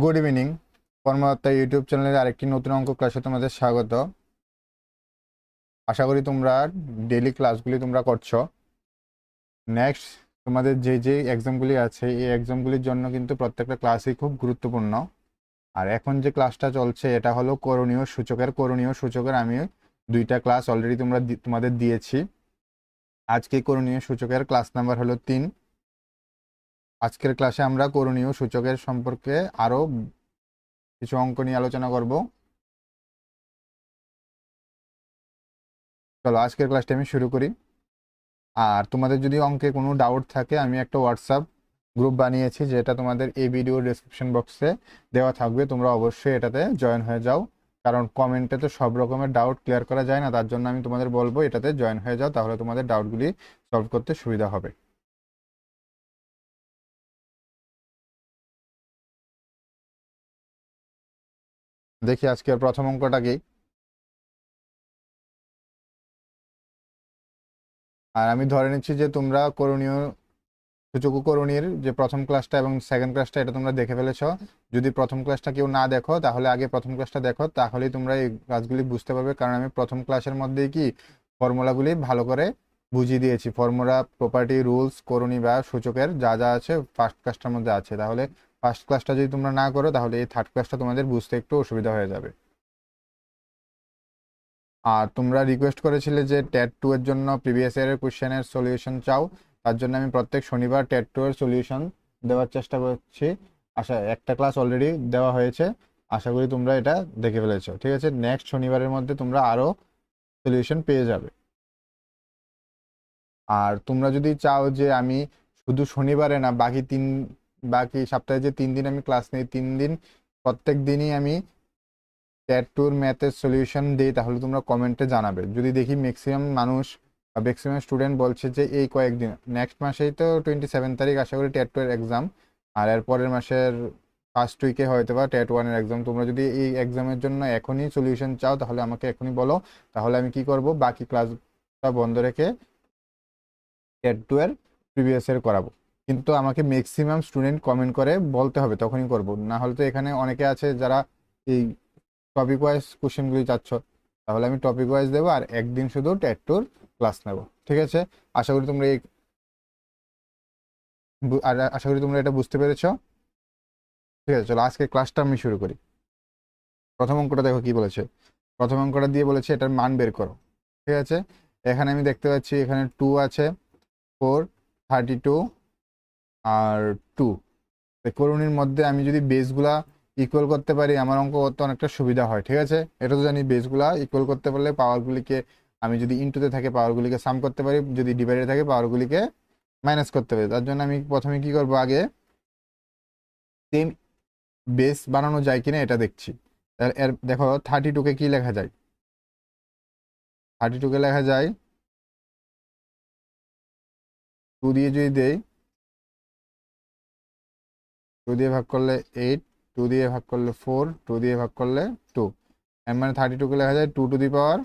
Good evening. কর্মদত্তা YouTube চ্যানেলের আরেকটি নতুন অঙ্ক ক্লাসে তোমাদের স্বাগত। আশা করি তোমরা ডেইলি ক্লাসগুলি তোমরা করছো। নেক্সট তোমাদের যে যে এক্সামগুলি আছে এই এক্সামগুলির জন্য কিন্তু প্রত্যেকটা ক্লাসই খুব গুরুত্বপূর্ণ। আর এখন যে ক্লাসটা চলছে এটা হলো করণীয় সূচকের আমি দুইটা ক্লাস অলরেডি তোমাদের দিয়েছি। আজকে করণীয় সূচকের ক্লাস নাম্বার হলো 3। আজকের ক্লাসে আমরা করণীয় সূচকের সম্পর্কে আরও কিছু অঙ্ক নিয়ে আলোচনা করব। চলো আজকের ক্লাসটা আমি শুরু করি। আর তোমাদের যদি অঙ্কে কোনো ডাউট থাকে আমি একটা হোয়াটসঅ্যাপ গ্রুপ বানিয়েছি, যেটা তোমাদের এই ভিডিও ডেসক্রিপশন বক্সে দেওয়া থাকবে। তোমরা অবশ্যই এটাতে জয়েন হয়ে যাও, কারণ কমেন্টে তো সব রকমের ডাউট ক্লিয়ার করা যায় না। তার জন্য আমি তোমাদের বলবো এটাতে জয়েন হয়ে যাও, তাহলে তোমাদের ডাউটগুলি সলভ করতে সুবিধা হবে। দেখি আজকের প্রথম অঙ্কটা কি। আর আমি ধরে নিচ্ছি যে তোমরা করণীয় সূচক ও করণীর যে প্রথম ক্লাসটা এবং সেকেন্ড ক্লাসটা এটা তোমরা দেখে ফেলেছো। যদি প্রথম ক্লাসটা কেউ না দেখো তাহলে আগে প্রথম ক্লাসটা দেখো, তাহলেই তোমরা এই কাজগুলি বুঝতে পারবে। কারণ আমি প্রথম ক্লাসের মধ্যেই কি ফর্মুলাগুলি ভালো করে বুঝিয়ে দিয়েছি। ফর্মুলা, প্রপার্টি, রুলস, করণী বা সূচকের যা যা আছে ফার্স্ট ক্লাসটার মধ্যে আছে। তাহলে ফার্স্ট ক্লাসটা যদি তোমরা না করো তাহলে এই থার্ড ক্লাসটা তোমাদের বুঝতে একটু অসুবিধা হয়ে যাবে। আর তোমরা রিকোয়েস্ট করেছিলে যে টেট 2 এর জন্য প্রিভিয়াস ইয়ারের কোশ্চেনের সলিউশন চাও। তার জন্য আমি প্রত্যেক শনিবার টেট 2 এর সলিউশন দেওয়ার চেষ্টা করছি। একটা ক্লাস অলরেডি দেওয়া হয়েছে, আশা করি তোমরা এটা দেখে ফেলেছো। ঠিক আছে, নেক্সট শনিবারের মধ্যে তোমরা আরও সলিউশন পেয়ে যাবে। আর তোমরা যদি চাও যে আমি শুধু শনিবারে না, বাকি সপ্তাহে যে 3 দিন আমি ক্লাস নেই, 3 দিন প্রত্যেক দিনই আমি টেট 2 ম্যাথের সলিউশন দিই, তাহলে তোমরা কমেন্টে জানাবে। যদি দেখি ম্যাক্সিমাম মানুষ বা ম্যাক্সিমাম স্টুডেন্ট বলছে যে এই কয়েকদিন, নেক্সট মাসেই তো 27 তারিখ আশা করি টেট 2 এর এক্সাম, আর এর পরের মাসের ফার্স্ট উইকে হয়তো বা টেট 1 এর এক্সাম। তোমরা যদি এই এক্সামের জন্য এখনই সলিউশন চাও তাহলে আমাকে এখনই বলো, তাহলে আমি কি করব, বাকি ক্লাসটা বন্ধ রেখে টেট 2 এর প্রিভিয়াস ইয়ার করাবো। কিন্তু আমাকে ম্যাক্সিমাম স্টুডেন্ট কমেন্ট করে বলতে হবে, তখনই করব। না হলে তো এখানে অনেকে আছে যারা এই টপিক ওয়াইজ কোশ্চেনগুলি চাচ্ছ, তাহলে আমি টপিক ওয়াইজ দেবো আর একদিন শুধু টেট 2 ক্লাস নেব। ঠিক আছে, আশা করি তোমরা আশা করি তোমরা এটা বুঝতে পেরেছো। ঠিক আছে, চলো আজকে ক্লাসটা আমি শুরু করি। প্রথম অঙ্কটা দেখো কি বলেছে। প্রথম অঙ্কটা দিয়ে বলেছে এটার মান বের করো। ঠিক আছে, এখানে আমি দেখতে পাচ্ছি এখানে 2 আছে, 4, 32 আর 2। করণীর মধ্যে আমি যদি বেসগুলা ইকুয়াল করতে পারি আমার অঙ্ক করতে অনেকটা সুবিধা হয়। ঠিক আছে, এটা তো জানি, বেসগুলা ইকুয়াল করতে পারলে পাওয়ারগুলিকে আমি যদি ইনটুতে থাকে পাওয়ারগুলিকে সাম করতে পারি, যদি ডিভাইডে থাকে পাওয়ারগুলিকে মাইনাস করতে পারি। তার জন্য আমি প্রথমে কি করব, আগে সেম বেস বানানো যায় কিনা এটা দেখছি। এর দেখো 32কে কি লেখা যায়, 32কে লেখা যায় 2 দিয়ে যদি দেই, 2 দিয়ে ভাগ করলে 8, 2 দিয়ে ভাগ করলে 4, 2 দিয়ে ভাগ করলে 2। এর মানে 32কে লেখা যায় 2 টু দি পাওয়ার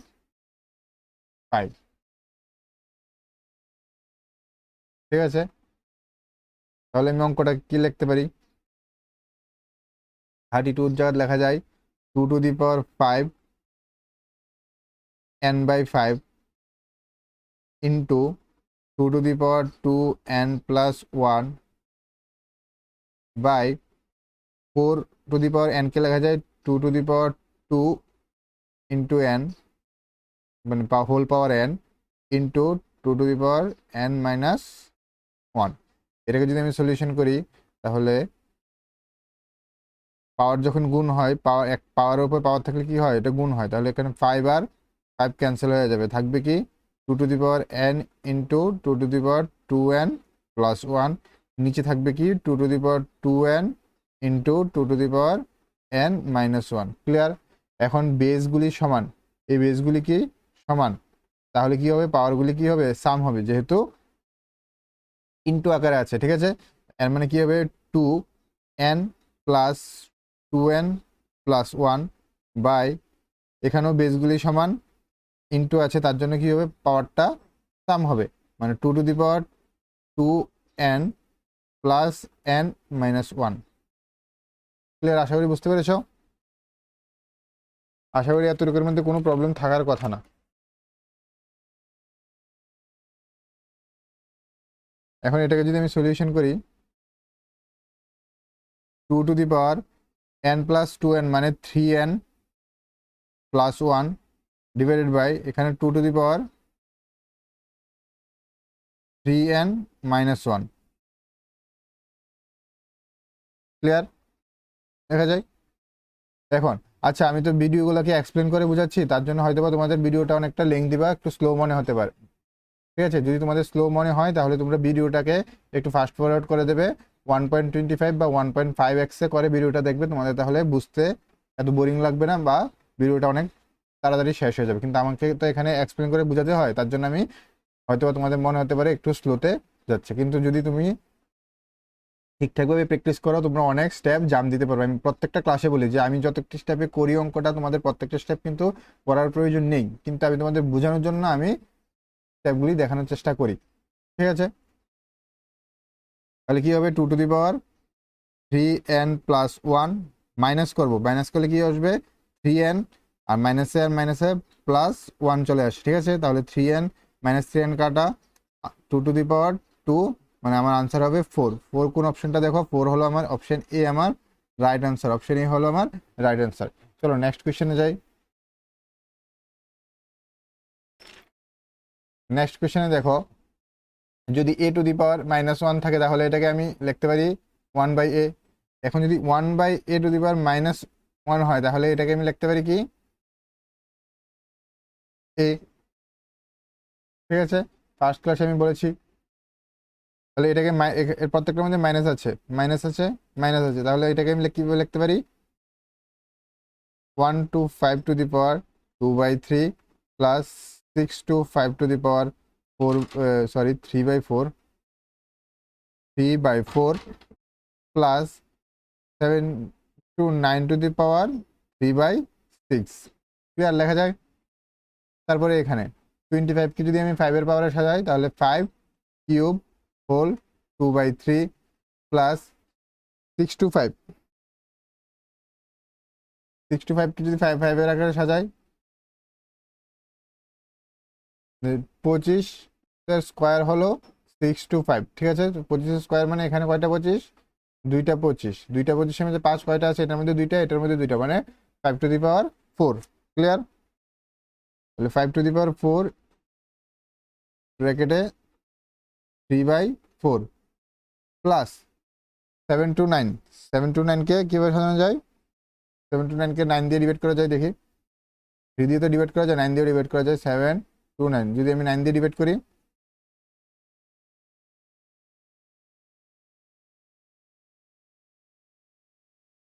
5। ঠিক আছে, তাহলে আমি অঙ্কটা কি লিখতে পারি, 32 জায়গায় লেখা যায় 2 to the power 5 n/5 into 2 to the power 2n+1 by 4 to the power n কে লেখা যায় 2 to the power 2 into n, মানে whole power n into 2 to the power n-1। এটাকে যদি আমি সলিউশন করি তাহলে পাওয়ার যখন গুণ হয়, পাওয়ারের উপর পাওয়ার থাকলে কি হয়, এটা গুণ হয়। তাহলে এখানে 5 আর 5 ক্যান্সেল হয়ে যাবে, থাকবে কি 2 to the power n into 2 to the power 2n+1। নিচে থাকবে কি 2 to the power 2n into 2 to the power n-1। Clear. এখন বেসগুলি সমান, এই বেসগুলি কি সমান, তাহলে কি হবে, পাওয়ারগুলি কি হবে, সাম হবে, যেহেতু ইন্টু আকারে আছে। ঠিক আছে, এর মানে কি হবে 2n+2n+1 বাই, এখানেও বেসগুলি সমান, ইন্টু আছে, তার জন্য কি হবে, পাওয়ারটা সাম হবে, মানে 2 to the power 2n+n-1। Clear? আশা করি বুঝতে পেরেছো। আশা করি এতটুকুর মধ্যে কোনো প্রবলেম থাকার কথা না। এখন এটাকে যদি আমি সলিউশন করি, 2n+2n মানে 3n প্লাস 1 ডিভাইডেড বাই এখানে 2n মাইনাস 1। ক্লিয়ার? দেখা যায় এখন। আচ্ছা, আমি তো ভিডিওগুলোকে এক্সপ্লেন করে বোঝাচ্ছি, তার জন্য হয়তো তোমাদের ভিডিওটা অনেকটা লেংথি বা একটু স্লো মনে হতে পারে। ঠিক আছে, যদি তোমাদের স্লো মনে হয় তাহলে তোমরা ভিডিওটাকে একটু ফাস্ট ফরওয়ার্ড করে দেবে, 1.25 বা 1.5x করে ভিডিওটা দেখবে, তোমাদের তাহলে বুঝতে এত বোরিং লাগবে না বা ভিডিওটা অনেক তাড়াতাড়ি শেষ হয়ে যাবে। কিন্তু আমাকে তো এখানে এক্সপ্লেন করে বোঝাতে হয়, তার জন্য আমি হয়তো তোমাদের মনে হতে পারে একটু স্লোতে যাচ্ছে, কিন্তু যদি তুমি ঠিকঠাকভাবে প্র্যাকটিস করো তোমরা অনেক স্টেপ জাম দিতে পারবে। আমি প্রত্যেকটা ক্লাসে বলি যে আমি যতটা স্টেপে করি অঙ্কটা, তোমাদের প্রত্যেকটা স্টেপ কিন্তু করার প্রয়োজন নেই, কিন্তু আমি তোমাদের বোঝানোর জন্য আমি স্টেপগুলি দেখানোর চেষ্টা করি। ঠিক আছে, তাহলে কি হবে, 2^3n+1 মাইনাস করবো, মাইনাস করলে কি আসবে 3n, আর মাইনাসে প্লাস 1 চলে আসে। ঠিক আছে, তাহলে 3n মাইনাস 3n কাটা 2^2 মানে আমার আনসার হবে 4। 4 কোন অপশনটা দেখো, 4 হলো আমার অপশন এ, আমার রাইট আনসার, অপশন এ হলো আমার রাইট আনসার। চলো নেক্সট কোয়েশ্চেনে যাই। নেক্সট কোয়েশ্চেনে দেখো, যদি a⁻−1 থাকে তাহলে এটাকে আমি লিখতে পারি 1/a। এখন যদি 1/a⁻−1 হয় তাহলে এটাকে আমি লিখতে পারি কি a। ঠিক আছে, ফার্স্ট ক্লাসে আমি বলেছি। তাহলে এটাকে এর প্রত্যেকটার মধ্যে মাইনাস আছে, তাহলে এটাকে আমি কিভাবে লিখতে পারি, 1 to 5 to the power 2/3 plus 6 to 5 to the power 4, 3/4 plus 7 to 9 to the power 3/6। Clear? লেখা যায়। তারপরে এখানে 25কে যদি আমি 5-এর পাওয়ারে সাজাই তাহলে 5³ হোল 2/3 প্লাস 6 to 5, 6 to 5কে যদি 5-এর আকারে সাজাই, 25 স্কোয়ার হলো 6 to 5। ঠিক আছে, 25 স্কোয়ার মানে এখানে কয়টা 25, দুইটা 25, 25-এর মধ্যে 5 কয়টা আছে, এটার মধ্যে দুইটা, এটার মধ্যে দুইটা, মানে 5 to the power 4। ক্লিয়ার? তাহলে 5 to the power 4 ব্র্যাকেটে 3/4 প্লাস 7 to 9, 7 to 9কে কীভাবে সাজানো যায়, 7 to 9কে 9 দিয়ে ডিভাইড করা যায়, দেখি 3 দিয়ে তো ডিভাইড করা যায়, 9 দিয়ে ডিভাইড করা যায়। 7 to 9 যদি আমি 9 দিয়ে ডিভাইড করি,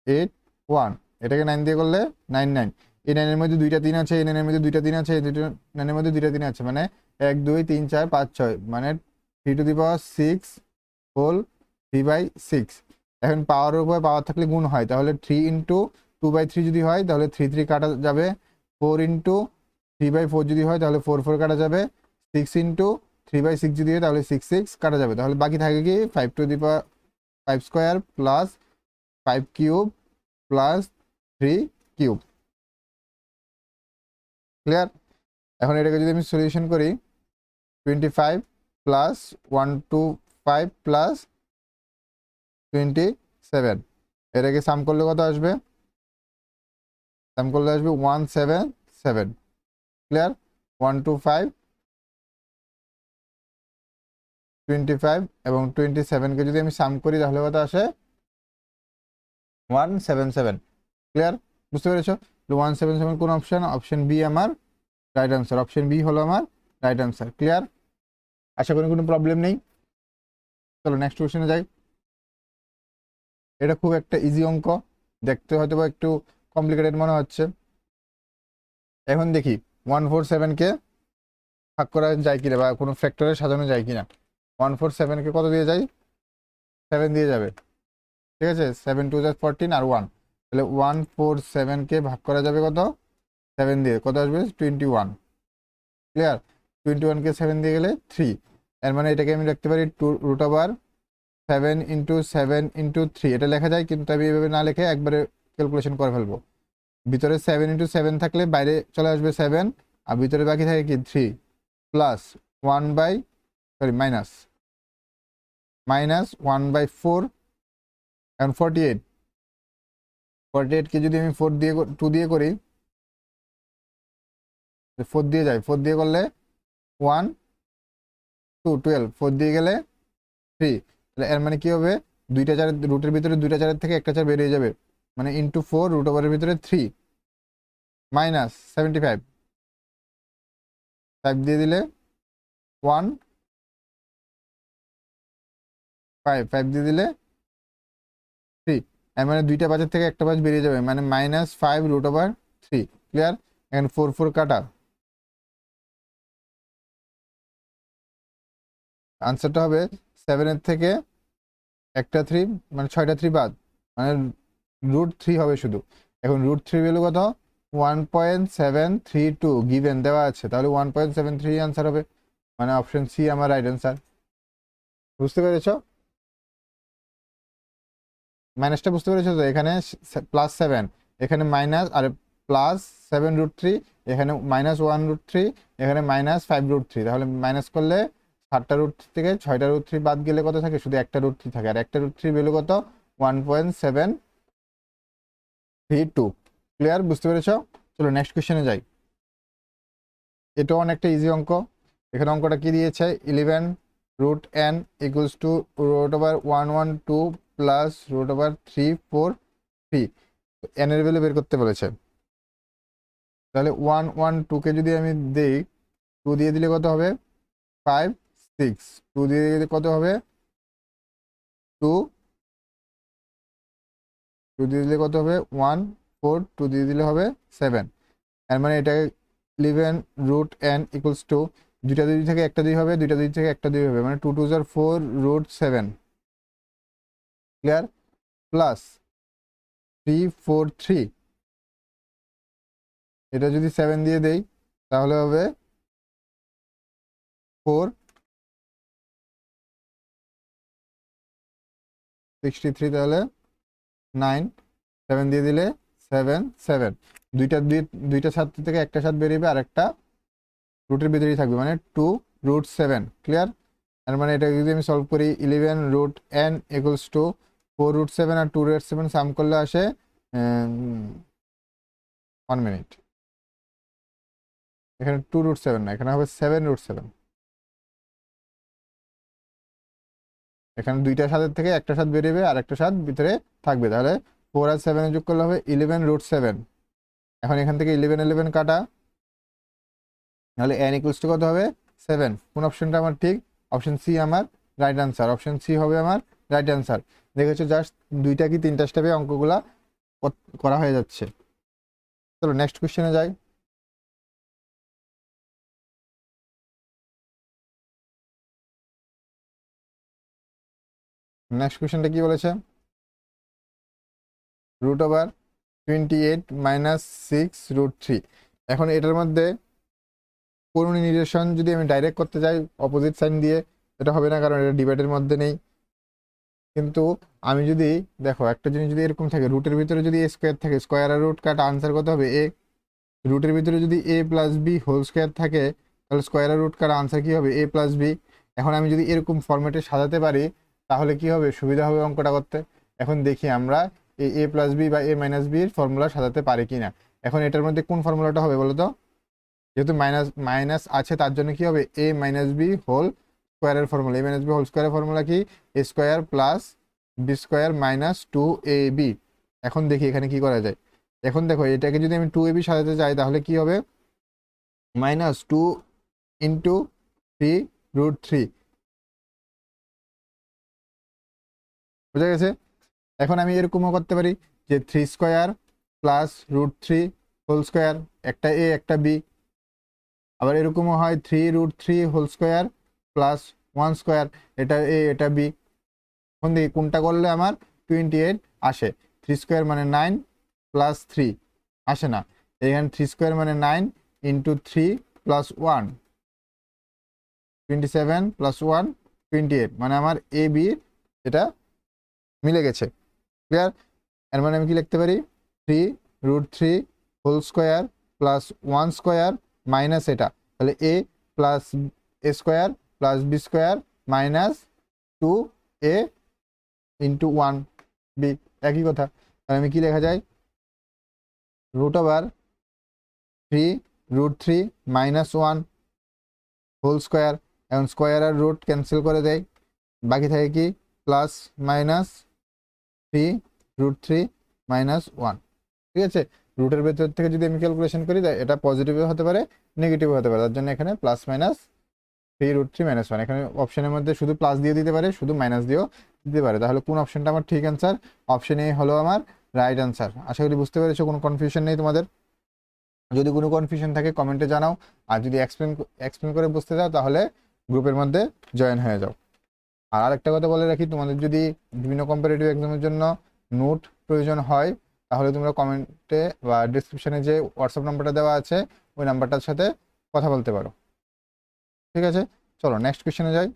8 1, এটাকে 9 দিয়ে করলে 9 9। এই 9-এর মধ্যে দুইটা 3 আছে, এই 9-এর মধ্যে দুইটা 3 আছে, এই দুটো 9-এর মধ্যে দুইটা 3 আছে, মানে 1 2 3 4 5 6, মানে 3 to the power 6 হোল 3/6। এখন পাওয়ারের উপর পাওয়ার থাকলে গুণ হয়, তাহলে 3 ইন্টু 2/3 যদি হয় তাহলে 3 3 কাটা যাবে, 4 ইন্টু 3/4 যদি হয় তাহলে 4 4 কাটা যাবে, 6 ইন্টু 3/6 যদি হয় তাহলে 6 6 কাটা যাবে। তাহলে বাকি থাকে কি 5 to the power 5 square plus 5³ plus 3³। Clear? এখন এটাকে যদি আমি সলিউশন করি, 25 প্লাস 125 প্লাস 27, এটাকে সাম করলে কত আসবে, সাম করলে আসবে 177। ক্লিয়ার? 125 25 এবং 27কে যদি আমি সাম করি তাহলে কত আসে, 177। ক্লিয়ার? বুঝতে পেরেছো? 177 কোন অপশন, অপশন বি আমার রাইট আনসার, অপশন বি হলো আমার রাইট আনসার। ক্লিয়ার? আশা করি কোনো প্রবলেম নেই। চলো নেক্সট কোশ্চেনে যাই। এটা খুব একটা ইজি অঙ্ক, দেখতে হয়তো বা একটু কমপ্লিকেটেড মনে হচ্ছে। এখন দেখি 147কে ভাগ করা যায় কিনা বা কোনো ফ্যাক্টরে সাজানো যায় কিনা। 147কে কত দিয়ে যায়, 7 দিয়ে যাবে। ঠিক আছে, 7 2 14 আর 1, তাহলে 147কে ভাগ করা যাবে কত, 7 দিয়ে, কত আসবে 21। ক্লিয়ার? 21কে 7 দিয়ে গেলে 3, এর মানে এটাকে আমি লিখতে পারি 2√3 7 × 7 × 3 এটা লেখা যায়, কিন্তু আমি এভাবে না লিখে একবারে ক্যালকুলেশন করে ফেলবো। ভিতরে 7 × 7 থাকলে বাইরে চলে আসবে 7, আর ভিতরে বাকি থাকে কি 3 প্লাস 1/মাইনাস 1/4, এখন 48কে যদি আমি 2 দিয়ে করি, 4 দিয়ে যায়, 4 দিয়ে করলে 1 2 12, 4 দিয়ে গেলে 3, তাহলে এর মানে কি হবে, দুইটা চার রুটের ভিতরে দুইটা চারের থেকে একটা চার বেরিয়ে যাবে, মানে ইন্টু 4 রুট ওভারের ভিতরে 3 মাইনাস 75, 5 দিয়ে দিলে 1 5, 5 দিয়ে দিলে 3, এর মানে দুইটা পাঁচের থেকে একটা পাঁচ বেরিয়ে যাবে, মানে -5 রুট ওভার 3। ক্লিয়ার? এখানে 4 4 কাটা, আনসারটা হবে 7-এর থেকে একটা 3, মানে 6টা 3 বাদ, মানে √3 হবে শুধু। এখন √3 ভ্যালু কত? 1.732 গিভেন দেওয়া আছে, তাহলে 1.73 আনসার হবে, মানে অপশন সি আমার রাইট আনসার। বুঝতে পেরেছ? মাইনাসটা বুঝতে পেরেছো তো? এখানে +7, এখানে মাইনাস, আর +7√3, এখানে -1√3, এখানে -5√3, তাহলে মাইনাস করলে 7টা √3 থেকে 6টা √3 বাদ গেলে কত থাকে? শুধু একটা √3 থাকে, আর একটা √3 ভ্যালু কত? 1.732। ক্লিয়ার? বুঝতে পেরেছ? চলো নেক্সট কোশ্চেনে যাই। এটাও অনেকটা ইজি অঙ্ক। এখানে অঙ্কটা কি দিয়েছে? 11√n = √112 প্লাস √343, n এর ভ্যালু বের করতে বলেছে। তাহলে 112কে যদি আমি দিই, 2 দিয়ে দিলে কত হবে? 5 6, 2 দিয়ে দিলে কত হবে? 2, 2 দিয়ে দিলে কত হবে? 1 4, 2 দিয়ে দিলে হবে 7। এর মানে এটা 11√n = দুইটা 2 থেকে একটা 2 হবে, দুইটা 2 থেকে একটা 2 হবে, মানে 2 2 4 √7। ক্লিয়ার? প্লাস 343, এটা যদি 7 দিয়ে দেই তাহলে হবে 463, তাহলে 9, 7 দিয়ে দিলে 7 7, দুইটা সাত থেকে একটা সাত বেরিয়ে আর একটা রুটের ভিতরেই থাকবে, মানে 2√7। ক্লিয়ার? তার মানে এটা যদি আমি সলভ করি, 11√n = 4√7 আর 2√7 সাম করলে আসে 1 মিনিট, এখানে 2√7 না, এখানে হবে 7√7। এখানে দুইটা সাতের থেকে একটা সাত বেরিয়ে আর একটা সাত ভিতরে থাকবে, তাহলে 4 আর 7 যোগ করলে হবে 11√7। এখন এখান থেকে 11 11 কাটা, তাহলে n = কত হবে? 7। কোন অপশনটা আমার ঠিক? অপশন সি আমার রাইট আনসার। অপশন সি হবে আমার রাইট আনসার। দেখেছো, জাস্ট দুইটা কি তিনটা স্টেপে অঙ্কগুলা করা হয়ে যাচ্ছে। চলো নেক্সট কোশ্চেনে যাই। নেক্সট কোশ্চেনটা কি বলেছে? √28 - 6√3। এখন এটার মধ্যে কোন নির্দেশন যদি আমি ডাইরেক্ট করতে যাই অপোজিট সাইন দিয়ে, এটা হবে না, কারণ এটা ডিভাইডের মধ্যে নেই। কিন্তু আমি যদি দেখো একটা জিনিস যদি এরকম থাকে, রুটের ভিতরে যদি a স্কোয়ার থাকে, স্কোয়ার আর রুট কাটা, আনসার কত হবে? a। রুটের ভিতরে যদি a + b হোল স্কোয়ার থাকে, তাহলে স্কোয়ার আর রুট কাটা, আনসার কি হবে? a + b। এখন আমি যদি এরকম ফরম্যাটে সাজাতে পারি তাহলে কি হবে? সুবিধা হবে অঙ্কটা করতে। এখন দেখি আমরা এই a + b বা a - b এর ফর্মুলা সাজাতে পারি কিনা। এখন এটার মধ্যে কোন ফর্মুলাটা হবে বলো তো? যেহেতু মাইনাস মাইনাস আছে, তার জন্য কি হবে? a - b হোল স্কোয়ারের ফর্মুলা। a - b হোল স্কোয়ারের ফর্মুলা কি? a square plus b square minus 2ab। এখন দেখি এখানে কি করা যায়। এখন দেখো, এটাকে যদি আমি 2ab সাজাতে চাই তাহলে কি হবে? -2 × 3√3। বুঝা গেছে? এখন আমি এরকমও করতে পারি যে 3 স্কোয়ার প্লাস √3 হোল স্কোয়ার, একটা a একটা b। আবার এরকমও হয় 3√3 হোল স্কোয়ার প্লাস 1 স্কোয়ার, এটা a এটা b। এখন দেখি কোনটা করলে আমার 28 আসে। 3 স্কোয়ার মানে 9 প্লাস 3 আসে না, এখানে 3 স্কোয়ার মানে 9 × 3 + 1 27 + 1 28, মানে আমার এ বি এটা মিলে গেছে। ক্লিয়ার? এর মানে আমি কি লিখতে পারি 3√3 whole square plus 1 square minus এটা, তাহলে a plus a square plus b square minus 2a into 1b, একই কথা। তাহলে আমি কি লেখা যায় √3 মাইনাস 1 হোল স্কোয়ার, এখন স্কোয়ার আর রুট ক্যান্সেল করে দেয়, বাকি থাকে কি প্লাস মাইনাস 3√3 মাইনাস 1। ঠিক আছে, রুটের ভেতর থেকে যদি আমি ক্যালকুলেশন করি এটা পজিটিভও হতে পারে নেগেটিভও হতে পারে, তার জন্য এখানে প্লাস মাইনাস 3√3 মাইনাস 1, এখানে অপশনের মধ্যে শুধু প্লাস দিয়ে দিতে পারে, শুধু মাইনাস দিয়েও দিতে পারে। তাহলে কোন অপশনটা আমার ঠিক অ্যান্সার? অপশন এ হলো আমার রাইট অ্যান্সার। আশা করি বুঝতে পেরেছো, কোনো কনফিউশন নেই তোমাদের। যদি কোনো কনফিউশন থাকে কমেন্টে জানাও, আর যদি এক্সপ্লেন করে বুঝতে চাও তাহলে গ্রুপের মধ্যে জয়েন হয়ে যাও। আর আরেকটা কথা বলে রাখি, তোমাদের যদি বিভিন্ন কম্পিটিটিভ এক্সামের জন্য নোট প্রয়োজন হয় তাহলে তোমরা কমেন্টে বা ডিসক্রিপশনে যে হোয়াটসঅ্যাপ নাম্বারটা দেওয়া আছে ওই নাম্বারটার সাথে কথা বলতে পারো। ঠিক আছে, চলো নেক্সট কোয়েশ্চেনে যাই।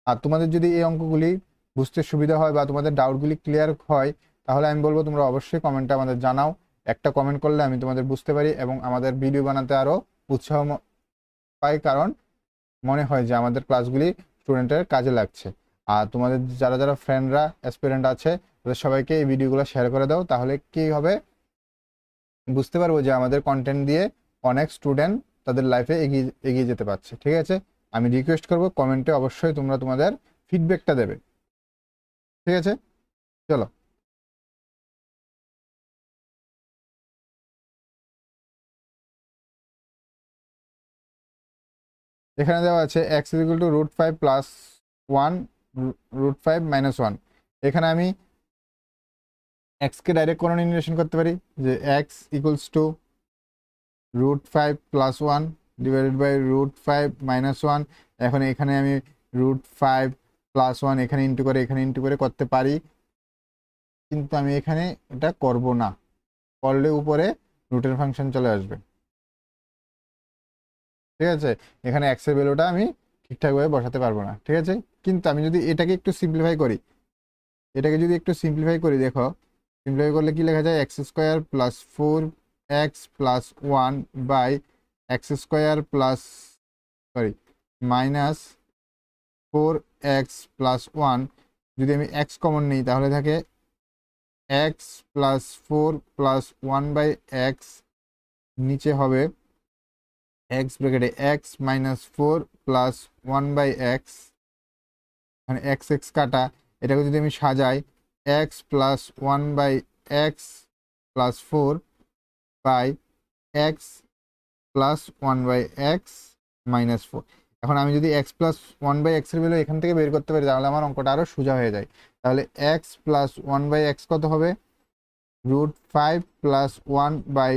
আর তোমাদের যদি এই অঙ্কগুলি বুঝতে সুবিধা হয় বা তোমাদের ডাউটগুলি ক্লিয়ার হয় তাহলে আমি বলবো তোমরা অবশ্যই কমেন্টে আমাদের জানাও। একটা কমেন্ট করলে আমি তোমাদের বুঝতে পারি এবং আমাদের ভিডিও বানাতে আরও উৎসাহ পাই, কারণ মনে হয় যে আমাদের ক্লাসগুলি স্টুডেন্টের কাজে লাগছে। আর তোমাদের যারা যারা ফ্রেন্ডরা অ্যাসপিরেন্ট আছে তাদের সবাইকে এই ভিডিওগুলো শেয়ার করে দাও, তাহলে কি হবে বুঝতে পারবো যে আমাদের কন্টেন্ট দিয়ে অনেক স্টুডেন্ট তাদের লাইফে এগিয়ে যেতে পারছে। ঠিক আছে, আমি রিকোয়েস্ট করবো কমেন্টে অবশ্যই তোমরা তোমাদের ফিডব্যাকটা দেবে। ঠিক আছে, চলো এখানে দেওয়া আছে x = √5 প্লাস 1 √5 মাইনাস 1। এখানে আমি এক্সকে ডাইরেক্ট কোনো নির্ণয় করতে পারি যে x = √5 plus 1 divided by √5 minus 1। এখন এখানে আমি √5 প্লাস 1 এখানে ইন্টু করে করতে পারি, কিন্তু আমি এখানে এটা করব না, করলে উপরে রুটের ফাংশন চলে আসবে। ঠিক আছে, এখানে x এর ভ্যালুটা আমি ঠিকঠাকভাবে বসাতে পারবো না। ঠিক আছে, কিন্তু আমি যদি এটাকে একটু সিম্পলিফাই করি, দেখো সিম্পলিফাই করলে কি লেখা যায় x² plus 4x plus 1 by x² plus minus 4x plus 1। যদি আমি x কমন নিই তাহলে থাকে x plus 4 plus 1 by x, নিচে হবে x ব্র্যাকেটে x minus 4 plus 1 by x, মানে x কাটা। এটাকে যদি আমি সাজাই x plus 1 by x plus 4 by x plus 1 by x minus 4। এখন আমি যদি x প্লাস 1 বাই x এর ভ্যালু এখান থেকে বের করতে পারি তাহলে আমার অঙ্কটা আরও সোজা হয়ে যায়। তাহলে x প্লাস 1 বাই x কত হবে √5 plus 1 by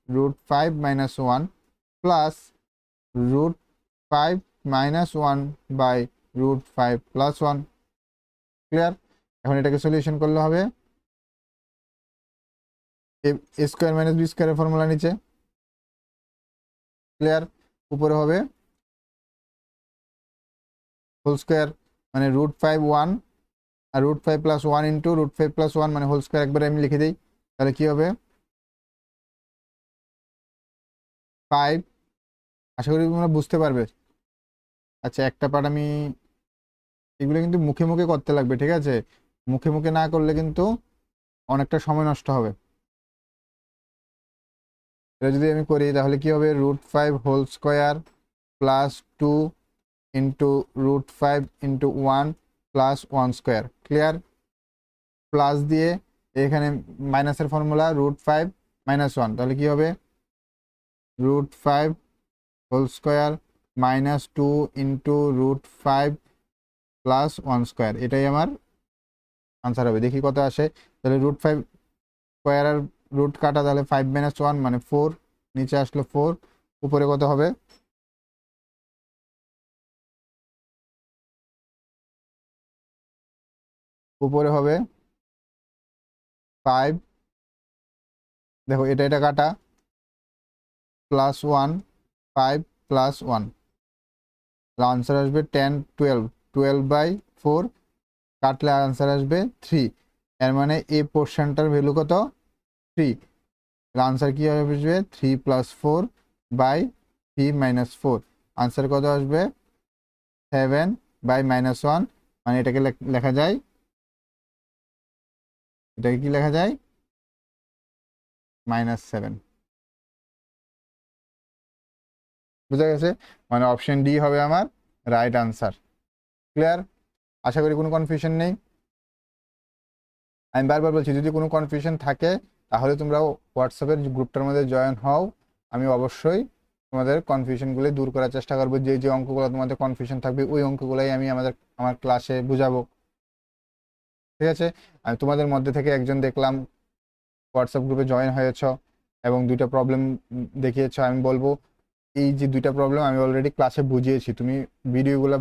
√5 minus 1 plus √5 minus 1 by √5 plus 1। Clear? এখন এটাকে সলিউশন করলে হবে a স্কোয়ার মাইনাস b স্কোয়ারের ফর্মুলা নিচে। ক্লিয়ার? উপরে হবে হোল স্কোয়ার মানে √5 1 আর √5 প্লাস 1 ইন্টু √5 প্লাস 1 মানে হোল স্কোয়ার, একবারে আমি লিখে দিই, তাহলে কি হবে 5। আশা করি তোমরা বুঝতে পারবে। আচ্ছা, একটা পার্ট আমি এগুলো কিন্তু মুখে মুখে করতে লাগবে। ঠিক আছে, মুখে মুখে না করলে কিন্তু অনেকটা সময় নষ্ট হবে। এটা যদি আমি করি তাহলে কি হবে √5 whole square plus 2 into √5 into 1 plus 1 square. Clear? Plus দিয়ে এখানে মাইনাসের ফর্মুলা √5 মাইনাস 1, তাহলে কি হবে √5 whole square minus 2 into √5 plus 1 square. এটাই আমার আনসার হবে। দেখি কত আসে। তাহলে √5 স্কোয়ার আর রুট কাটা, তাহলে 5 মাইনাস 1 মানে 4, নিচে আসলো 4, উপরে কত হবে উপরে হবে 5। দেখো এটা কাটা প্লাস 1 5 প্লাস 1, আনসার আসবে 10 12 12 বাই 4 কাটলে আনসার আসবে 3। এর মানে এই পোর্শনটার ভ্যালু কত? 3। আনসার কি আসবে? 3 + 4 বাই 3 - 4। আনসার কত আসবে? 7 বাই -1, মানে এটাকে লেখা যায়, এটাকে কি লেখা যায়? -7। বুঝা গেছে? মানে অপশন ডি হবে আমার রাইট আনসার। ক্লিয়ার? আশা করি কোনো কনফিউশন নেই। আমি বারবার বলছি, যদি কোনো কনফিউশন থাকে তাহলে তোমরা হোয়াটসঅ্যাপের গ্রুপটার মধ্যে জয়েন হও। আমি অবশ্যই তোমাদের কনফিউশনগুলো দূর করার চেষ্টা করবো। যে যে অঙ্কগুলো তোমাদের কনফিউশন থাকবে ওই অঙ্কগুলোই আমি আমার ক্লাসে বুঝাবো। ঠিক আছে? আমি তোমাদের মধ্যে থেকে একজন দেখলাম হোয়াটসঅ্যাপ গ্রুপে জয়েন হয়েছ এবং 2টা প্রবলেম দেখিয়েছ। আমি বলবো এই যে 2টা প্রবলেম আমি অলরেডি ক্লাসে বুঝিয়েছি, তুমি ভিডিওগুলো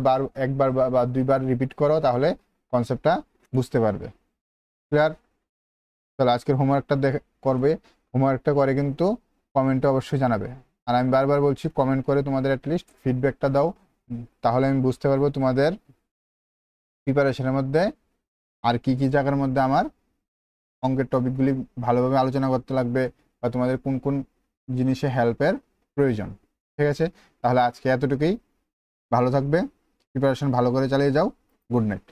একবার বা 2বার রিপিট করো, তাহলে কনসেপ্টটা বুঝতে পারবে। ক্লিয়ার? তাহলে আজকের হোমওয়ার্কটা করবে। হোমওয়ার্কটা করে কিন্তু কমেন্টে অবশ্যই জানাবে। আর আমি বারবার বলছি, কমেন্ট করে তোমাদের অ্যাটলিস্ট ফিডব্যাকটা দাও, তাহলে আমি বুঝতে পারবো তোমাদের প্রিপারেশনের মধ্যে আর কি কি জায়গার মধ্যে আমার অঙ্কের টপিকগুলি ভালোভাবে আলোচনা করতে লাগবে, বা তোমাদের কোন কোন জিনিসে হেল্পের প্রয়োজন। ঠিক আছে? তাহলে আজকে এতটুকুই। ভালো থাকবে, প্রিপারেশন ভালো করে চালিয়ে যাও। Good night.